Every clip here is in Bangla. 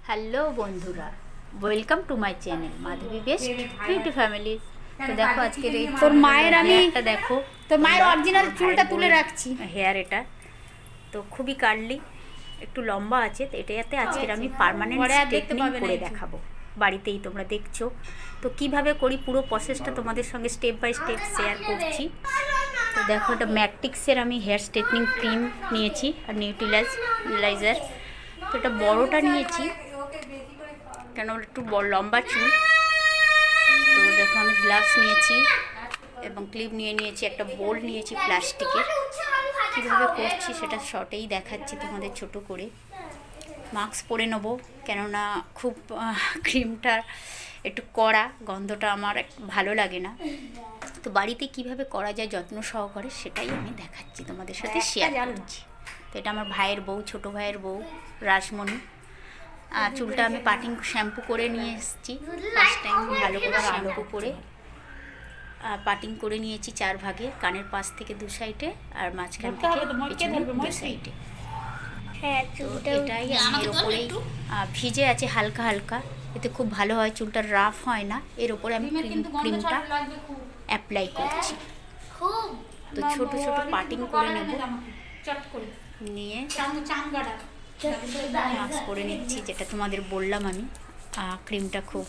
হ্যালো বন্ধুরা, welcome to my channel Madhabi best beauty family. তো দেখো আজকের এই তোর মায়ের আমি হেয়ারটা দেখো, তোর মায়ের অরিজিনাল চুলটা তুলে রাখছি। হেয়ার এটা তো খুবই কার্লি, একটু লম্বা আছে। তো এটাতে আজকের আমি পার্মানেন্ট স্ট্রেটনিং করে দেখাবো। বাড়িতেই তোমরা দেখছো তো কিভাবে করি, পুরো প্রসেসটা তোমাদের সঙ্গে স্টেপ বাই স্টেপ শেয়ার করছি। তো দেখো, এটা ম্যাট্রিক্সের আমি হেয়ার স্ট্রেটনিং ক্রিম নিয়েছি আর নিউট্রিলাইজার। তো এটা বড়টা নিয়েছি কেন, একটু লম্বা চুল। তো দেখো আমি গ্লাভস নিয়েছি এবং ক্লিপ নিয়েছি, একটা বোল নিয়েছি প্লাস্টিকের। কীভাবে করছি সেটা শর্টেই দেখাচ্ছি তোমাদের ছোট করে। মাস্ক পরে নেবো, কেননা খুব ক্রিমটা একটু কড়া, গন্ধটা আমার ভালো লাগে না। তো বাড়িতে কিভাবে করা যায় যত্ন সহকারে সেটাই আমি দেখাচ্ছি, তোমাদের সাথে শেয়ার করছি। তো এটা আমার ভাইয়ের বউ, ছোটো ভাইয়ের বউ রাসমণি। চুলটা আমি পাটিং শ্যাম্পু করে নিয়ে এসেছি। ফার্স্ট টাইম ভালো করে শ্যাম্পু করে পাটিং করে নিয়েছি 4 ভাগে, কানের পাশ থেকে 2 সাইডে আর মাঝখান থেকে পেছনে 2 সাইডে। তো এটাই আমি এর ওপরেই ভিজে আছে হালকা হালকা, এতে খুব ভালো হয়, চুলটা রাফ হয় না। এর ওপরে আমি ক্রিমটা অ্যাপ্লাই করছি। তো ছোট ছোট পাটিং করে নেব, নিয়ে মাস্ক করে নিচ্ছি। যেটা তোমাদের বললাম আমি, ক্রিমটা খুব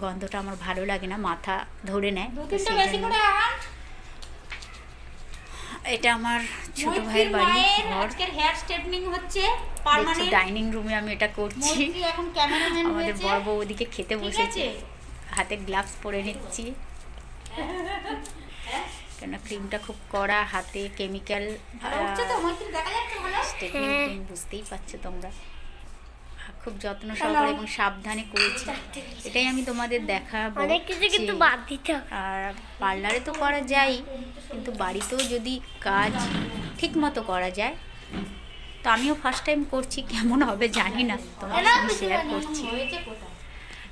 গন্ধটা আমার ভালো লাগে না, মাথা ধরে নেয়। তো সেই জন্য এটা আমার ছোট ভাইয়ের বাড়ি, ঘর। হেয়ার স্ট্রেটনিং হচ্ছে ডাইনিং রুমে আমি এটা করছি। আমাদের বড় বউ ওদিকে খেতে বসেছে, হাতে গ্লাভস পরে নিচ্ছি কেন ক্রিমটা খুব কড়া, হাতে কেমিক্যাল স্ট্রেটনিং ক্রিম, বুঝতেই পারছো তোমরা। খুব যত্ন সহকারে এবং সাবধানে করেছি, এটাই আমি তোমাদের দেখাবো। আর পার্লারে তো করা যায়, কিন্তু বাড়িতেও যদি কাজ ঠিক মতো করা যায়। তো আমিও ফার্স্ট টাইম করছি, কেমন হবে জানি না, তোমাদের সঙ্গে শেয়ার করছি।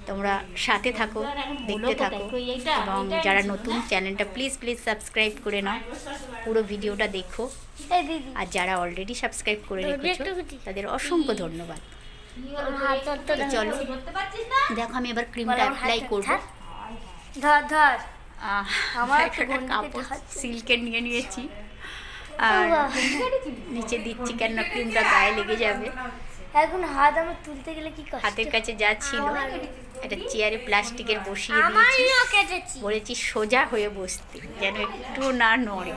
তোমরা সাথে থাকো, দেখতে থাকো, এবং যারা নতুন চ্যানেলটা প্লিজ সাবস্ক্রাইব করে নাও, পুরো ভিডিওটা দেখো। আর যারা অলরেডি সাবস্ক্রাইব করে রেখেছো তাদের অসংখ্য ধন্যবাদ। চলো দেখো, আমি এবার ক্রিমটা অ্যাপ্লাই করবো। একটা কাপড় সিল্কের নিয়ে নিয়েছি আর নিচে দিচ্ছি, কেন ক্রিমটা গায়ে লেগে যাবে। এখন হাত আমার তুলতে গেলে কি কষ্ট। হাতের কাছে যা ছিল একটা চেয়ারে প্লাস্টিকের বসিয়ে দিয়েছি, বলেছি সোজা হয়ে বসতে, যেন একটু না নড়ে।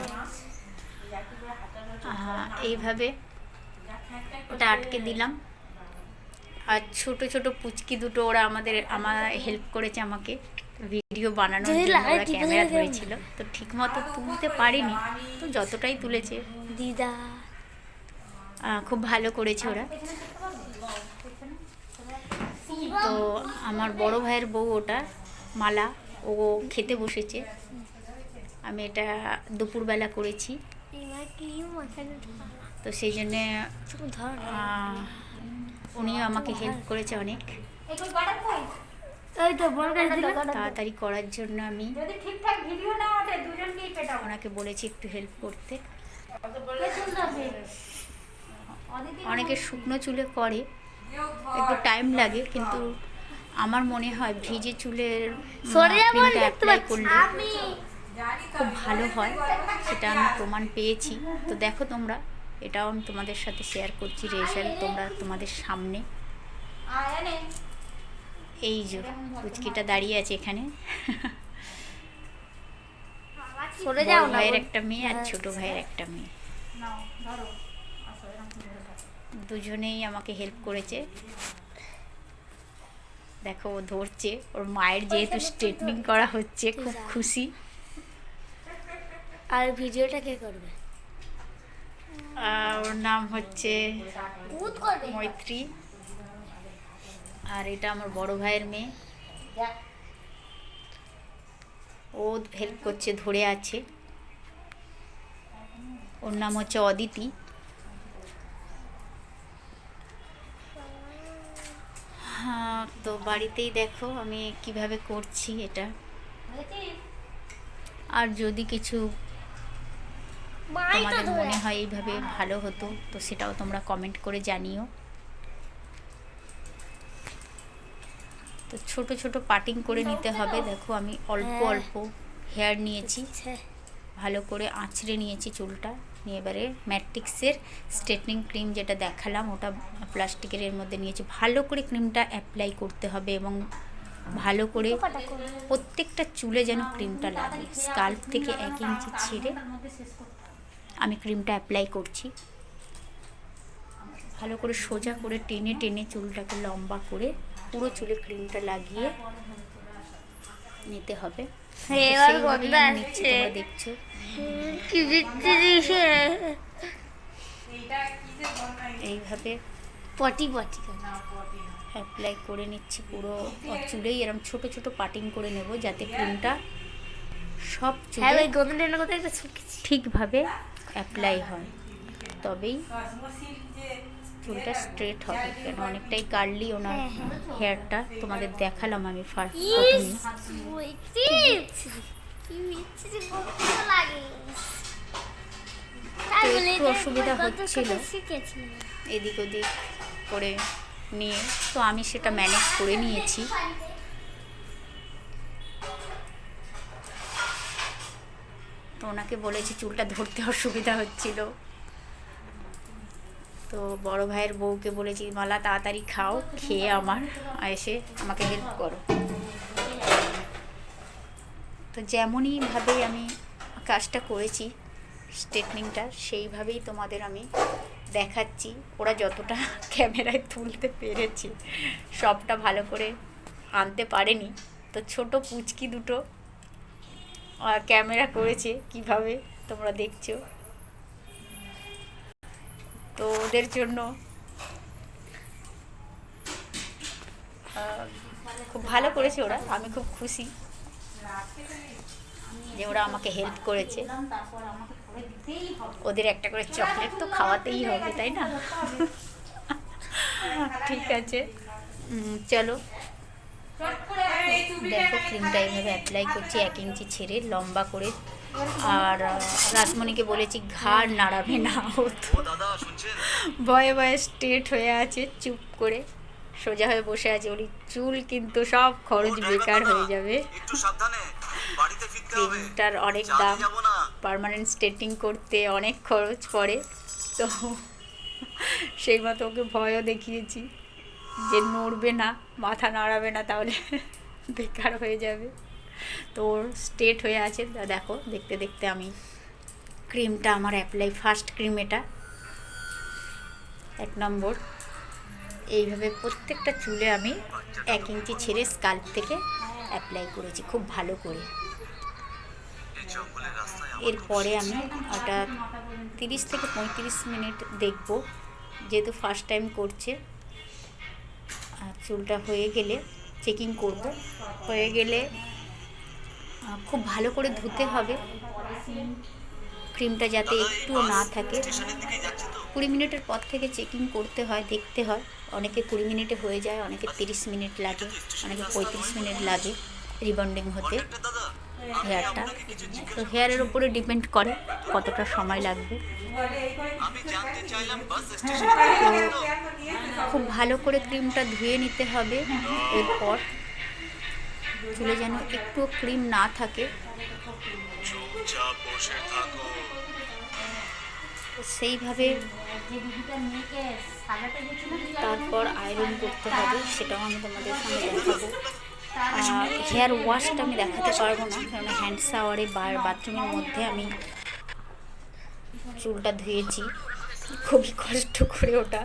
এইভাবে ওটা আটকে দিলাম। আর ছোট ছোট পুচকি দুটো ওরা আমার হেল্প করেছে আমাকে ভিডিও বানানোর জন্য। ওরা ক্যামেরা ধরেছিল, তো ঠিক মতো তুলতে পারিনি, তো যতটাই তুলেছে দিদা খুব ভালো করেছে ওরা। তো আমার বড় ভাইয়ের বউ, ওটা মালা, ও খেতে বসেছে। আমি এটা দুপুরবেলা করেছি, তো সেই জন্যে উনিও আমাকে হেল্প করেছে অনেক। তাড়াতাড়ি করার জন্য আমি ওনাকে বলেছি একটু হেল্প করতে। অনেকে শুকনো চুলে করে, একটু টাইম লাগে, কিন্তু আমার মনে হয় ভিজে চুলের ক্রিমটা অ্যাপ্লাই করলে খুব ভালো হয়, সেটা আমি প্রমাণ পেয়েছি। তো দেখো তোমরা, এটাও আমি তোমাদের সাথে শেয়ার করছি রেজাল্ট তোমাদের সামনে। এই যে পুচকিটা দাঁড়িয়ে আছে এখানে, বড় ভাইয়ের একটা মেয়ে আর ছোট ভাইয়ের একটা মেয়ে, দুজনেই আমাকে হেল্প করেছে। দেখো ও ধরছে, ওর মায়ের যেহেতু স্ট্রেটনিং করা হচ্ছে, খুব খুশি। আর ভিডিওটা কে করবে? ওর নাম হচ্ছে মৈত্রী, আর এটা আমার বড় ভাইয়ের মেয়ে, ও হেল্প করছে, ধরে আছে। ওর নাম হচ্ছে অদিতি। হ্যাঁ, তো বাড়িতেই দেখো আমি কিভাবে করছি এটা। আর যদি কিছু তোমাদের মনে হয় এইভাবে ভালো হতো, তো সেটাও তোমরা কমেন্ট করে জানিও। তো ছোট ছোট পাটিং করে নিতে হবে। দেখো আমি অল্প অল্প হেয়ার নিয়েছি, ভালো করে আঁচড়ে নিয়েছি চুলটা নিয়ে। এবারে ম্যাট্রিক্সের স্ট্রেটনিং ক্রিম যেটা দেখালাম ওটা প্লাস্টিকের এর মধ্যে নিয়েছি। ভালো করে ক্রিমটা অ্যাপ্লাই করতে হবে এবং ভালো করে প্রত্যেকটা চুলে যেন ক্রিমটা লাগে। স্কাল্প থেকে 1 ইঞ্চি ছেড়ে আমি ক্রিমটা অ্যাপ্লাই করছি। ভালো করে সোজা করে টেনে টেনে চুলটাকে লম্বা করে পুরো চুলে ক্রিমটা লাগিয়ে নিতে হবে। তোমরা দেখছো এইভাবে পটি পটি অ্যাপ্লাই করে নিচ্ছি পুরো চুলেই। এরকম ছোট ছোট পাটিং করে নেব যাতে ক্রিমটা সব চুলে ঠিকভাবে অ্যাপ্লাই হয়, তবেই চুলটা স্ট্রেট হবে। কেন অনেকটাই কার্লি ওনার হেয়ারটা, তোমাদের দেখালাম আমি একটু অসুবিধা হচ্ছিল এদিক ওদিক করে নিয়ে, তো আমি সেটা ম্যানেজ করে নিয়েছি। তো ওনাকে বলেছি চুলটা ধরতে অসুবিধা হচ্ছিল, তো বড় ভাইয়ের বউকে বলেছি মালা তাড়াতাড়ি খাও, খেয়ে এসে আমাকে হেল্প করো। তো যেমনইভাবে আমি কাজটা করেছি স্ট্রেটনিংটা, সেইভাবেই তোমাদের আমি দেখাচ্ছি। ওরা যতটা ক্যামেরায় তুলতে পেরেছে সবটা ভালো করে আনতে পারেনি, তো ছোট পুচকি দুটো ক্যামেরা করেছে কিভাবে তোমরা দেখছো। তো ওদের জন্য খুব ভালো করেছে ওরা, আমি খুব খুশি যে ওরা আমাকে হেল্প করেছে। ওদের একটা করে চকলেট তো খাওয়াতেই হবে, তাই না? ঠিক আছে, চলো দেখো ক্রিমটা এইভাবে অ্যাপ্লাই করছি 1 ইঞ্চি ছেড়ে লম্বা করে। আর রাসমণিকে বলেছি ঘাড় নাড়াবে না, ও তো ভয়ে ভয়ে স্ট্রেট হয়ে আছে, চুপ করে সোজা হয়ে বসে আছে। ওর চুল কিন্তু সব খরচ বেকার হয়ে যাবে। ক্রিমটার অনেক দাম, পার্মানেন্ট স্ট্রেটনিং করতে অনেক খরচ পড়ে, তো সেই মতো ওকে ভয়ও দেখিয়েছি যে নড়বে না, মাথা নাড়াবে না, তাহলে বেকার হয়ে যাবে। তো ওর স্ট্রেট হয়ে আছে। দেখো দেখতে দেখতে আমি ক্রিমটা আমার অ্যাপ্লাই, ফার্স্ট ক্রিম এটা 1 নম্বর। এইভাবে প্রত্যেকটা চুলে আমি 1 ইঞ্চি ছেড়ে স্কাল্প থেকে অ্যাপ্লাই করেছি খুব ভালো করে। এরপরে আমি ওটা 30 থেকে 35 মিনিট দেখব, যেহেতু ফার্স্ট টাইম করছে। আর চুলটা হয়ে গেলে চেকিং করব, হয়ে গেলে খুব ভালো করে ধুতে হবে ক্রিমটা যাতে একটুও না থাকে। 20 মিনিটের পর থেকে চেকিং করতে হয়, দেখতে হয়। অনেকে 20 মিনিটে হয়ে যায়, অনেকে 30 মিনিট লাগে, অনেকে 35 মিনিট লাগে রিবন্ডিং হতে হেয়ারটা। তো হেয়ারের উপরে ডিপেন্ড করে কতটা সময় লাগবে। তো খুব ভালো করে ক্রিমটা ধুয়ে নিতে হবে। এরপর চুলে যেন একটুও ক্রিম না থাকে, সেইভাবে তারপর আয়রন করতে হবে, সেটাও আমি তোমাদের সঙ্গে দেখাবো। হেয়ার ওয়াশটা আমি দেখাতে পারবো না, কারণ হ্যান্ড শাওয়ারে বাথরুমের মধ্যে আমি চুলটা ধুয়েছি খুবই কষ্ট করে, ওটা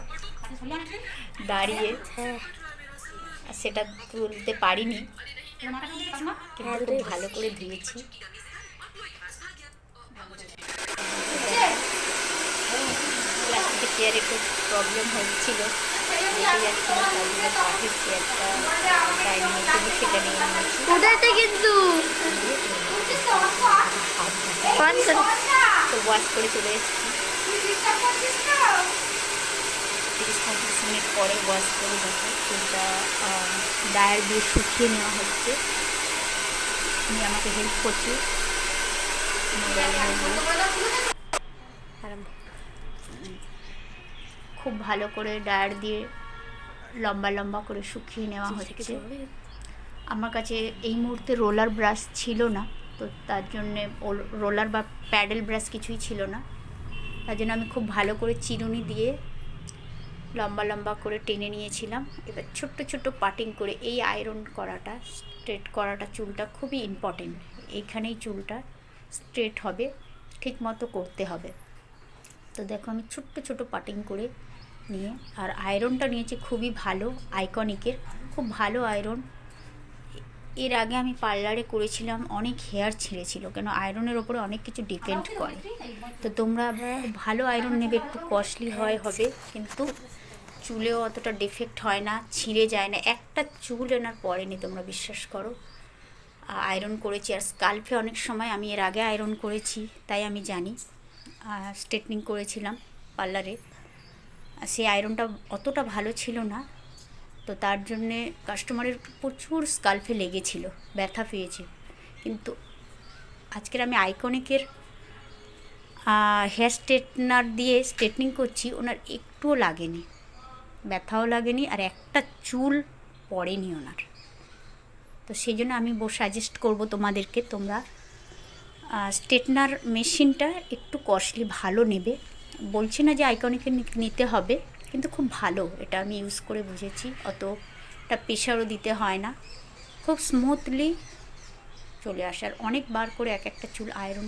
দাঁড়িয়ে সেটা তুলতে পারিনি, কিন্তু খুব ভালো করে ধুয়েছি। প্লাস্টিকের চেয়ারে একটু প্রবলেম হচ্ছিল, কাঠের চেয়ারটা ডাইনিং টেবিল সেটা নিয়ে নিয়েছি কিন্তু তো ওয়াশ করে চলে এসেছি। 30-35 মিনিট পরে ওয়াশ করে দেখো চুলটা ড্রায়ার দিয়ে শুকিয়ে নেওয়া হচ্ছে। উনি আমাকে হেল্প করছে, খুব ভালো করে ড্রায়ার দিয়ে লম্বা লম্বা করে শুকিয়ে নেওয়া হচ্ছে। আমার কাছে এই মুহূর্তে রোলার ব্রাশ ছিল না, তো তার জন্যে রোলার বা প্যাডেল ব্রাশ কিছুই ছিল না, তার জন্য আমি খুব ভালো করে চিরুনি দিয়ে লম্বা লম্বা করে টেনে নিয়েছিলাম। এবার ছোট্ট ছোট্ট পাটিং করে এই আয়রন করাটা, স্ট্রেট করাটা চুলটা খুবই ইম্পর্টেন্ট। এইখানেই চুলটা স্ট্রেট হবে, ঠিক মতো করতে হবে। তো দেখো আমি ছোট্ট ছোট পাটিং করে নিয়ে, আর আয়রনটা নিয়েছি খুবই ভালো, আইকনিকের, খুব ভালো আয়রন। এর আগে আমি পার্লারে করেছিলাম, অনেক হেয়ার ছিঁড়েছিল, কেন আয়রনের ওপরে অনেক কিছু ডিপেন্ড করে। তো তোমরা ভালো আয়রন নেবে, একটু কস্টলি হবে, কিন্তু চুলেও অতটা ডিফেক্ট হয় না, ছিঁড়ে যায় না। একটা চুল এনার পরেনি, তোমরা বিশ্বাস করো। আয়রন করেছি, আর স্কাল্পে অনেক সময় আমি এর আগে আয়রন করেছি, তাই আমি জানি। স্ট্রেটনিং করেছিলাম পার্লারে, সেই আয়রনটা অতটা ভালো ছিল না, তো তার জন্যে কাস্টমারের প্রচুর স্কাল্পে লেগেছিল, ব্যথা পেয়েছে। কিন্তু আজকের আমি আইকনিকের হেয়ার স্ট্রেটনার দিয়ে স্ট্রেটনিং করছি, ওনার একটুও লাগেনি, ব্যথাও লাগেনি, আর একটা চুল পড়েনি ওনার। তো সেই জন্য আমি সাজেস্ট করবো তোমাদেরকে, তোমরা স্ট্রেটনার মেশিনটা একটু কস্টলি ভালো নেবে। বলছি না যে আইকনিকের নিতে হবে, কিন্তু খুব ভালো, এটা আমি ইউজ করে বুঝেছি। অতটা প্রেশারও দিতে হয় না, খুব স্মুথলি চলে আসে। আর অনেকবার করে এক একটা চুল আয়রন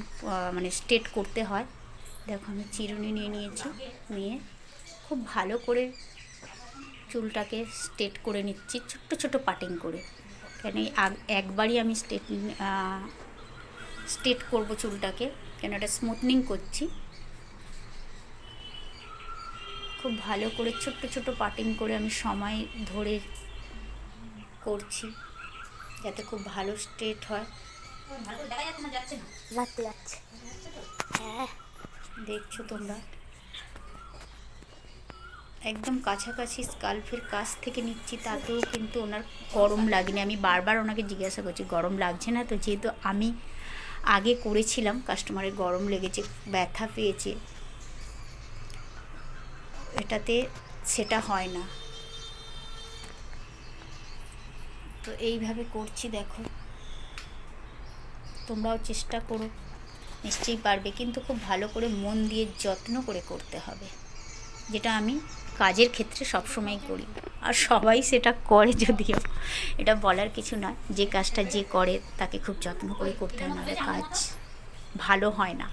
মানে স্ট্রেট করতে হয়। দেখো আমি চিরুনি নিয়ে নিয়েছি, নিয়ে খুব ভালো করে চুলটাকে স্ট্রেট করে নিচ্ছি, ছোট্ট ছোট পাটিং করে। কেন একবারই আমি স্ট্রেট করব চুলটাকে, কেন এটা স্মুথনিং করছি। খুব ভালো করে ছোট্ট ছোট পাটিং করে আমি সময় ধরে করছি, যাতে খুব ভালো স্ট্রেট হয়। দেখছো তোমরা, একদম কাছাকাছি স্কাল্পের কাছ থেকে নিচ্ছি, তাতেও কিন্তু ওনার গরম লাগেনি। আমি বারবার ওনাকে জিজ্ঞাসা করছি গরম লাগছে না তো, যেহেতু আমি আগে করেছিলাম, কাস্টমারের গরম লেগেছে, ব্যথা পেয়েছে, এটাতে সেটা হয় না। তো এইভাবে করছি, দেখো তোমরাও চেষ্টা করো, নিশ্চয়ই পারবে, কিন্তু খুব ভালো করে মন দিয়ে যত্ন করে করতে হবে, যেটা আমি কাজের ক্ষেত্রে সবসময় করি, আর সবাই সেটা করে, যদিও এটা বলার কিছু নয়। যে কাজটা যে করে তাকে খুব যত্ন করে করতে হয়, নাহলে কাজ ভালো হয় না।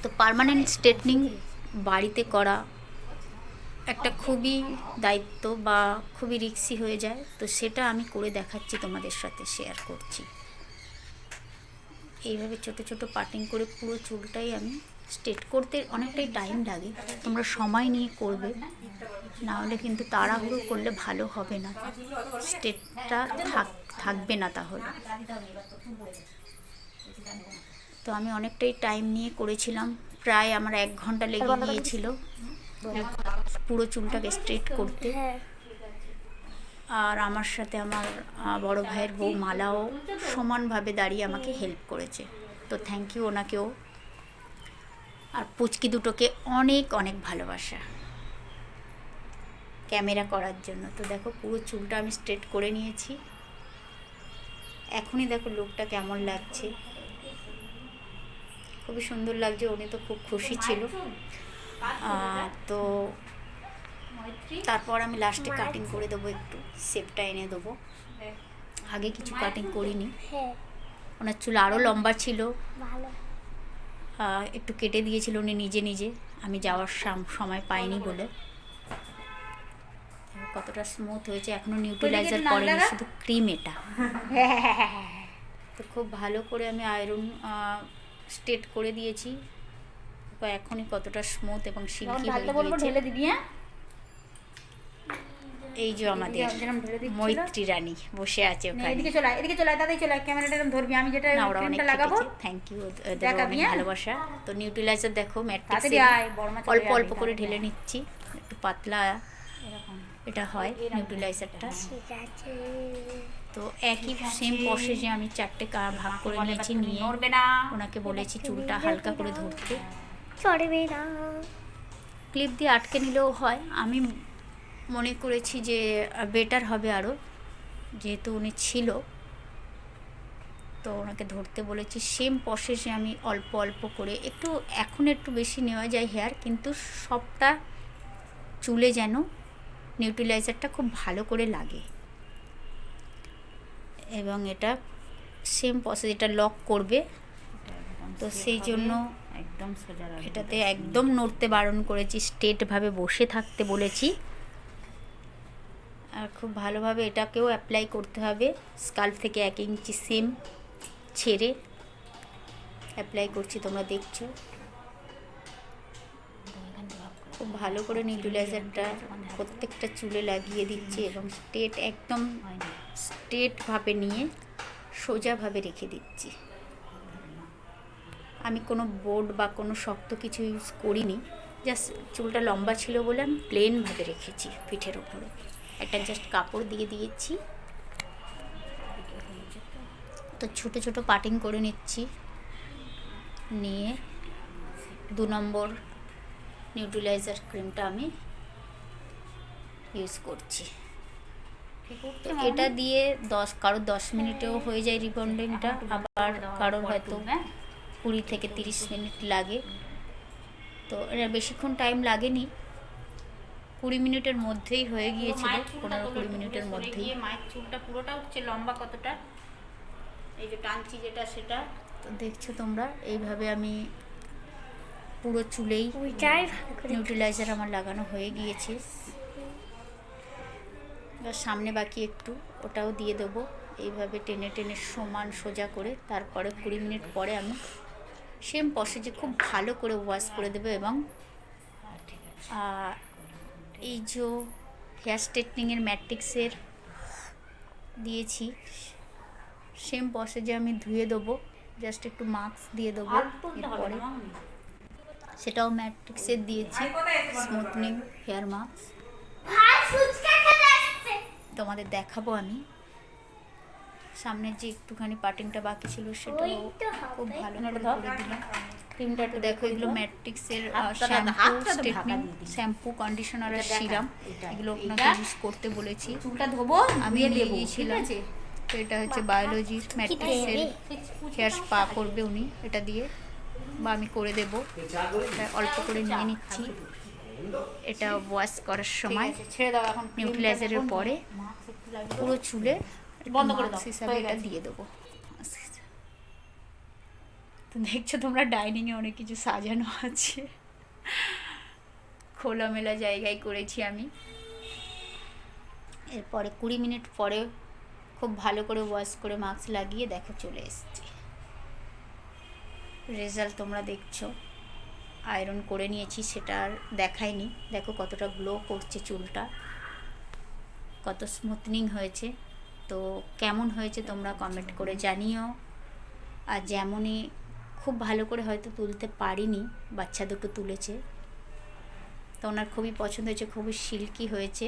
তো পার্মানেন্ট স্ট্রেটনিং বাড়িতে করা একটা খুবই দায়িত্ব, বা খুবই রিস্কি হয়ে যায়, তো সেটা আমি করে দেখাচ্ছি, তোমাদের সাথে শেয়ার করছি। এইভাবে ছোট ছোট পাটিং করে পুরো চুলটাই আমি স্ট্রেট করতে অনেকটাই টাইম লাগে, তোমরা সময় নিয়ে করবে, না হলে কিন্তু তাড়াহুড়ো করলে ভালো হবে না, স্ট্রেটটা থাকবে না তাহলে। তো আমি অনেকটাই টাইম নিয়ে করেছিলাম, প্রায় আমার 1 ঘন্টা লেগে গিয়েছিল পুরো চুলটাকে স্ট্রেট করতে। আর আমার সাথে আমার বড় ভাইয়ের বউ মালাও সমানভাবে দাঁড়িয়ে আমাকে হেল্প করেছে, তো থ্যাংক ইউ ওনাকেও। আর পুচকি দুটোকে অনেক অনেক ভালোবাসা ক্যামেরা করার জন্য। তো দেখো পুরো চুলটা আমি স্ট্রেট করে নিয়েছি, এখনই দেখো লুকটা কেমন লাগছে, খুবই সুন্দর লাগছে। উনি তো খুব খুশি ছিল। তো তারপর আমি লাস্টে কাটিং করে দেবো, একটু শেপটা এনে দেবো, আগে কিছু কাটিং করিনি। ওনার চুল আরও লম্বা ছিল, একটু কেটে দিয়েছিল উনি নিজে নিজে, আমি যাওয়ার সময় পাইনি বলে। কতটা স্মুথ হয়েছে, এখনও নিউট্রিলাইজার করেনি, শুধু ক্রিম এটা। তো খুব ভালো করে আমি আয়রন স্ট্রেট করে দিয়েছি, এখনই কতটা স্মুথ এবং সিল্কি হয়ে গিয়েছে। এই যে আমাদের মৈত্রী রানী বসে আছে ওখানে, এদিকে চলে তাতেই চলে, ক্যামেরাটা এরকম ধরবি, আমি যেটা ক্রিমটা লাগাবো। থ্যাংক ইউ, ভালোবাসা। তো নিউট্রিলাইজার দেখো ম্যাট্রিক্স অল্প অল্প করে ঢেলে নিচ্ছি, একটু পাতলা এটা হয় নিউট্রিলাইজারটা। তো একই সেম প্রসেসে আমি 4টে ভাগ করে নিয়েছি, নিয়ে ওনাকে বলেছি চুলটা হালকা করে ধরতে, ক্লিপ দিয়ে আটকে নিলেও হয়। আমি মনে করেছি যে বেটার হবে আরও, যেহেতু উনি ছিল, তো ওনাকে ধরতে বলেছি। সেম প্রসেসে আমি অল্প অল্প করে এখন একটু বেশি নেওয়া যায় হেয়ার, কিন্তু সবটা চুলে যেন নিউট্রিলাইজারটা খুব ভালো করে লাগে। এবং এটা সেম প্রসেস, এটা লক করবে, তো সেই জন্য একদম সোজা রাখবে। এটাতে একদম নড়তে বারণ করেছি, স্ট্রেটভাবে বসে থাকতে বলেছি। আর খুব ভালোভাবে এটাকেও অ্যাপ্লাই করতে হবে। স্কাল্প থেকে 1 ইঞ্চি সেম ছেড়ে অ্যাপ্লাই করছি, তোমরা দেখছো। খুব ভালো করে নিউট্রিলাইজারটা প্রত্যেকটা চুলে লাগিয়ে দিচ্ছি এবং একদম স্ট্রেটভাবে নিয়ে সোজাভাবে রেখে দিচ্ছি। আমি কোনো বোর্ড বা কোনো শক্ত কিছু ইউজ করিনি, জাস্ট চুলটা লম্বা ছিল বলে আমি প্লেনভাবে রেখেছি। পিঠের ওপরে একটা জাস্ট কাপড় দিয়ে দিয়েছি। তো ছোটো ছোটো পাটিং করে নিচ্ছি, নিয়ে 2 নম্বর নিউট্রিলাইজার ক্রিমটা আমি ইউজ করছি। তো এটা দিয়ে কারোর 10 মিনিটেও হয়ে যায় রিবন্ডিংটা, আবার কারোর হয়তো 20 থেকে 30 মিনিট লাগে। তো এটা বেশিক্ষণ টাইম লাগেনি, 20 মিনিটের মধ্যেই হয়ে গিয়েছিল, 15-20 মিনিটের মধ্যেই। মায়ের চুলটা পুরোটা হচ্ছে লম্বা কতটা, এই যে টানছি যেটা সেটা। তো দেখছো তোমরা, এইভাবে আমি পুরো চুলেই নিউট্রিলাইজার আমার লাগানো হয়ে গিয়েছে। এবার সামনে বাকি একটু, ওটাও দিয়ে দেবো। এইভাবে টেনে টেনে সমান সোজা করে তারপরে 20 মিনিট পরে আমি সেম প্রসেসে খুব ভালো করে ওয়াশ করে দেবো। এবং এই যে হেয়ার স্ট্রেটনিংয়ের ম্যাট্রিক্সের দিয়েছি, সেম প্রসেসে আমি ধুয়ে দেবো, জাস্ট একটু মাস্ক দিয়ে দেবো। এরপরে সেটাও ম্যাট্রিক্সের দিয়েছি, স্মুথনিং হেয়ার মাস্ক, তোমাদের দেখাবো আমি। সামনে যে একটুখানি পাটিংটা বাকি ছিল সেটাও খুব ভালো করে দিলাম। ক্রিমটা একটু দেখো, এগুলো ম্যাট্রিক্সের শ্যাম্পু, কন্ডিশনার আর সিরাম, এগুলো আপনাকে ইউজ করতে বলেছি। চুলটা ধোবো, আমি নিয়ে গিয়েছিলাম। তো এটা হচ্ছে বায়োলজির ম্যাট্রিক্সের হেয়ার স্পা করবে উনি এটা দিয়ে, বা আমি করে দেবো। এটা অল্প করে নিয়ে নিচ্ছি। এটা ওয়াশ করার সময় ছেড়ে দাও এখন নিউট্রিলাইজারের পরে পুরো চুলে বন্ধ করে দাও, হিসাবে এটা দিয়ে দেবো। তো দেখছো তোমরা, ডাইনিংয়ে অনেক কিছু সাজানো আছে, খোলামেলা জায়গায় করেছি আমি। এরপরে 20 মিনিট পরে খুব ভালো করে ওয়াশ করে মাস্ক লাগিয়ে দেখো চলে এসেছি। রেজাল্ট তোমরা দেখছো। আয়রন করে নিয়েছি, সেটা আর দেখাইনি। দেখো কতটা গ্লো করছে চুলটা, কত স্মুথনিং হয়েছে। তো কেমন হয়েছে তোমরা কমেন্ট করে জানিও। আর যেমনই খুব ভালো করে হয়তো তুলতে পারিনি, বাচ্চা দুটো তুলেছে, তো ওনার খুবই পছন্দ হয়েছে, খুবই সিল্কি হয়েছে।